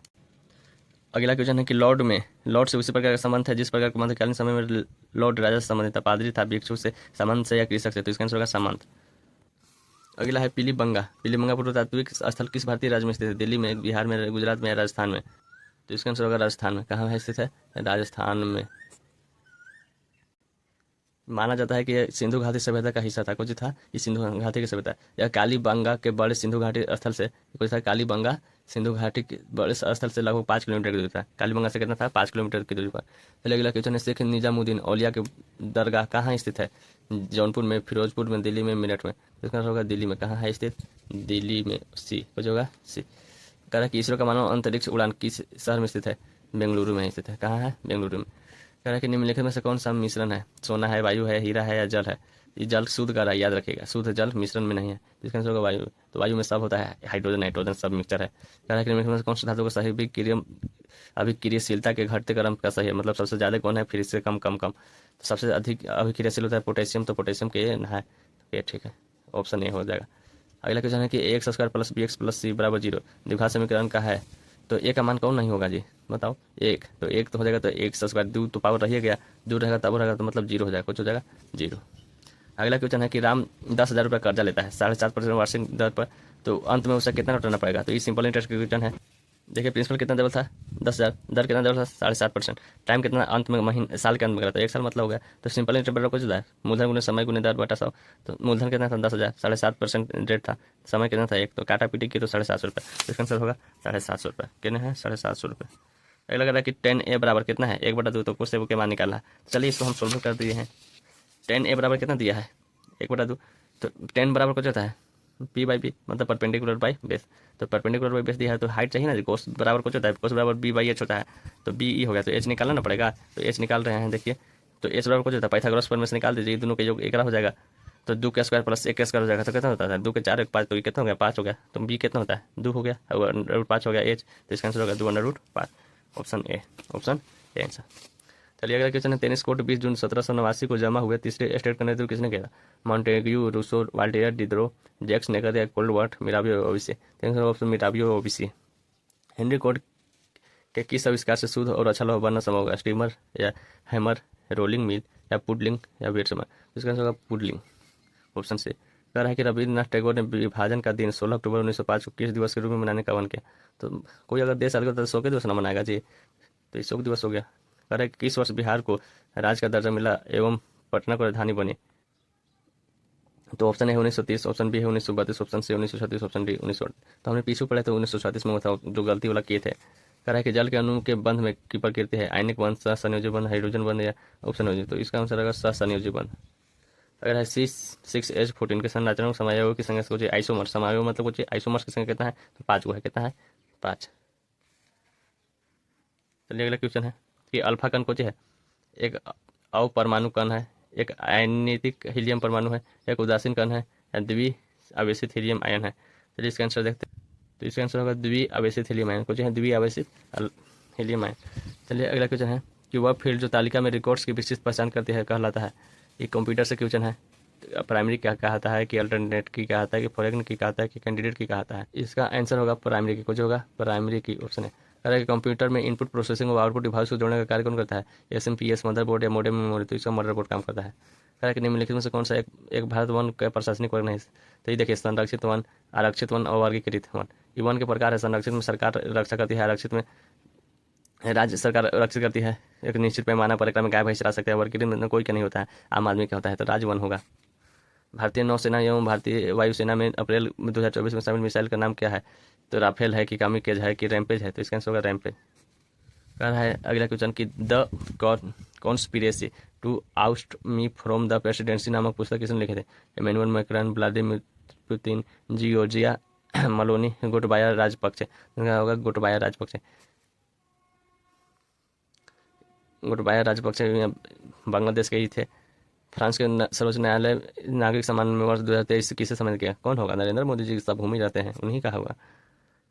अगला क्वेश्चन है कि लॉर्ड में, लॉर्ड से उसी प्रकार का संबंध है जिस प्रकार का मध्यकालीन समय में लॉर्ड राजा से संबंधित था, पादरी था, भिक्षु से, सामंत से या कृषक से। तो इसका आंसर होगा सामंत। अगला है पीलीबंगा, पीलीबंगा पुरातात्विक स्थल किस भारतीय राज्य में स्थित है, दिल्ली में, बिहार में, गुजरात में या राजस्थान में। तो इसका आंसर होगा राजस्थान में। कहाँ है स्थित है, राजस्थान में। माना जाता है कि यह सिंधु घाटी सभ्यता का हिस्सा था, कुछ था ये सिंधु घाटी की सभ्यता। यह कालीबंगा के बड़े सिंधु घाटी स्थल से, कुछ था कालीबंगा सिंधु घाटी के बड़े स्थल से लगभग 5 किलोमीटर की दूरी था। कालीबंगा से कितना था, 5 किलोमीटर की दूरी पर। चलिए अगला क्वेश्चन है, शेख निजामुद्दीन औलिया के दरगाह कहाँ स्थित है, जौनपुर में, फिरोजपुर में, दिल्ली में, मेरठ में। तो इसका होगा दिल्ली में। कहाँ है स्थित, दिल्ली में, सी, कुछ होगा सी। कह रहा है कि इसरो का मानव अंतरिक्ष उड़ान किस शहर में स्थित है, बेंगलुरु में स्थित है। कहाँ है, बेंगलुरु में। कह रहा है कि निम्नलिखित में से कौन सा मिश्रण है, सोना है, वायु है, हीरा है या जल है। ये जल शुद्ध का रहा है, याद रखिएगा, शुद्ध जल मिश्रण में नहीं है। इसका आंसर होगा वायु। तो वायु में सब होता है, हाइड्रोजन नाइट्रोजन सब मिक्सचर है। कह रहा है कि निम्नलिखित में से कौन सा धातु का सही अभिक्रियाशीलता के घटते क्रम का सही है, मतलब सबसे ज़्यादा कौन है, फिर इससे कम कम कम। तो सबसे अधिक अभिक्रियाशील होता है पोटेशियम, तो पोटेशियम के है, ये ठीक है, ऑप्शन ए हो जाएगा। अगला क्वेश्चन है कि a x square plus b x plus c बराबर 0 द्विघात समीकरण का है। तो ए का मान कौन नहीं होगा जी, बताओ। एक तो एक तो हो जाएगा, तो एक स्क्वायर दो तो पावर रहिए गया, दो रहेगा तब रहेगा, तो मतलब 0 हो जाएगा, कुछ हो जाएगा 0। अगला क्वेश्चन है कि राम 10,000 रुपये कर्जा लेता है 7.5% वार्षिक दर पर, तो अंत में उसे कितना लौटाना पड़ेगा। तो ये सिंपल इंटरेस्ट का क्वेश्चन है। देखिए प्रिंसिपल कितना देवल था, 10,000, दर कितना देवल था, 7.5%, टाइम कितना अंत में, महीने साल के अंत में करा था, 1 साल मतलब हो गया। तो सिंपल इंटरेस्ट बराबर कुछ होता है, मूलधन गुने समय गुने दर बटा 100। तो मूलधन कितना था, 10,000, 7.5% रेट था, समय कितना था 1, तो काटा पीटी की तो 750 रुपये। तो इसका आंसर होगा 750 रुपये। कितने हैं, 750 रुपये। अगला लग रहा है कि 10A बराबर कितना है, 1/2, तो कुछ से के मान निकालना है। चलिए इसको हम सोल्व कर दिए हैं। टेन ए बराबर कितना दिया है 1/2, तो टेन बराबर कुछ होता है पी बाई बी, मतलब परपेंडिकुलर बाई बेस। तो परपेंडिकुलर बाई बेस दिया है तो हाइट चाहिए ना, कोस बराबर कुछ होता है, कोस बराबर बी बाई एच होता है, तो बी ई हो गया, तो एच निकालना ना पड़ेगा, तो एच निकाल रहे हैं देखिए। तो एच बराबर कुछ होता है पाइथागोरस प्रमेय से निकाल दीजिए, दोनों के योग एक हो जाएगा, तो 2 का स्क्वायर प्लस 1 का स्क्वायर हो जाएगा, तो कितना होता है 2 के 4 1 5, तो ये कितना हो गया 5 हो गया, तो बी कितना होता है 2 हो गया, और 5 हो गया एच, तो इसका आंसर होगा 2/5। Option A, option A answer. चलिए अगला क्वेश्चन है, टेनिस कोर्ट 20 जून 1789 को जमा हुए तीसरे स्टेट का नेतृत्व किसने किया? Montesquieu, Rousseau, Voltaire, Diderot, Jacques Necker या कोल्डवर्थ, मिराबियो, ओबिसी। ऑप्शन मिराबियो, ओबिसी। हेनरी कोर्ट के किस आविष्कार से शुद्ध और अच्छा लोहा बनना संभव होगा? स्टीमर या हैमर, रोलिंग मिल या पुडलिंग या वेटसमर? इसका आंसर होगा पुडलिंग, ऑप्शन से। कह रहा है कि रविन्द्रनाथ टैगोर ने विभाजन का दिन 16 अक्टूबर 1905 को किस दिवस के रूप में मनाने का आह्वान किया? तो कोई अगर देश अलग तो 100 दिवस ना मनाएगा जी, तो 100 दिवस हो गया। कह रहा है कि किस वर्ष बिहार को राज्य का दर्जा मिला एवं पटना को राजधानी बनी? तो ऑप्शन है 1930, ऑप्शन बी है 1932, ऑप्शन सी 1936, ऑप्शन डी 1938। तो हमने पीछे पढ़े तो 1936 में था, जो गलती वाला किए थे। कह रहा है कि जल के अणु के बंध में की प्रकृति है आयनिक बंध, सहसंयोजी बंध, हाइड्रोजन बंध या उपसंयोजी? तो इसका आंसर होगा सहसंयोजी बंध। अगर है C6H14 के संरचना समायोगों की संख्या से कुछ आइसोमर, समायोग मतलब कुछ आइसोमर्स की संख्या कितना है? तो 5 है, कितना है 5। चलिए अगला क्वेश्चन है कि अल्फा कण कुछ है? एक अवपरमाणु कण है, एक आयनिक हीलियम परमाणु है, एक उदासीन कण है या द्वि आवेशित हीलियम आयन है? चलिए इसका आंसर देखते हैं। तो इसका आंसर होगा द्वि आवेशित हीलियम आयन, कुछ है द्वि आवेशित हीलियम आयन। चलिए अगला क्वेश्चन है कि वह फील्ड जो तालिका में रिकॉर्ड्स की विशिष्ट पहचान करती है कहलाता है? ये कंप्यूटर से क्वेश्चन है। प्राइमरी क्या कहता है, कि अल्टरनेट की कहता है, कि फॉरेन की कहता है, कि कैंडिडेट की कहता है? इसका आंसर होगा प्राइमरी की, कुछ होगा प्राइमरी की, ऑप्शन है। कह रहा है कि कंप्यूटर में इनपुट प्रोसेसिंग और आउटपुट डिवाइस को जोड़ने का कार्य कौन करता है? SMPS, मदरबोर्ड या मोडेम मेमोरी? तो इसका मदरबोर्ड काम करता है। कह रहा है कि निम्नलिखित में से कौन सा एक भारत वन का प्रशासनिक वर्ग नहीं? तो ये देखिए, संरक्षित वन, आरक्षित वन और वर्गीकृत वन। ये वन के प्रकार है, संरक्षित में सरकार रक्षा करती है, आरक्षित में राज्य सरकार रक्षित करती है, एक निश्चित पैमाना पर एकरा में गाय भैंस चला सकते हैं, वर्गीकृत में कोई क्या नहीं होता है, आम आदमी क्या होता है, तो राजवन होगा। भारतीय नौसेना एवं भारतीय वायुसेना में अप्रैल 2024 में शामिल मिसाइल का नाम क्या है? तो राफेल है, कि कामिकेज है, कि रैम्पेज है? तो इसका आंसर होगा रैम्पेज। कह रहा है अगला क्वेश्चन कि the conspiracy to oust me from the presidency नामक पुस्तक किसने लिखे थे? Emmanuel Macron, Vladimir Putin, Giorgia Meloni, Gotabaya Rajapaksa? होगा गोटबाया राजपक्षे। गोटबाया राजपक्षे बांग्लादेश के ही थे। फ्रांस के सर्वोच्च न्यायालय नागरिक सम्मान में वर्ष 2023 किसे सम्मानित किया? कौन होगा? नरेंद्र मोदी जी सब भूमि रहते हैं, उन्हीं का होगा।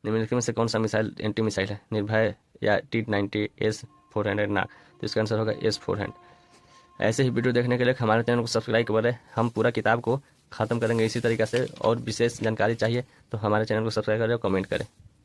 निम्नलिखित में से कौन सा मिसाइल एंटी मिसाइल है? निर्भय या T-90, S-400 नाग? तो इसका आंसर होगा S-400। ऐसे ही वीडियो देखने के लिए हमारे चैनल को सब्सक्राइब करें। हम पूरा किताब को ख़त्म करेंगे इसी तरीके से, और विशेष जानकारी चाहिए तो हमारे चैनल को सब्सक्राइब करें और कमेंट करें।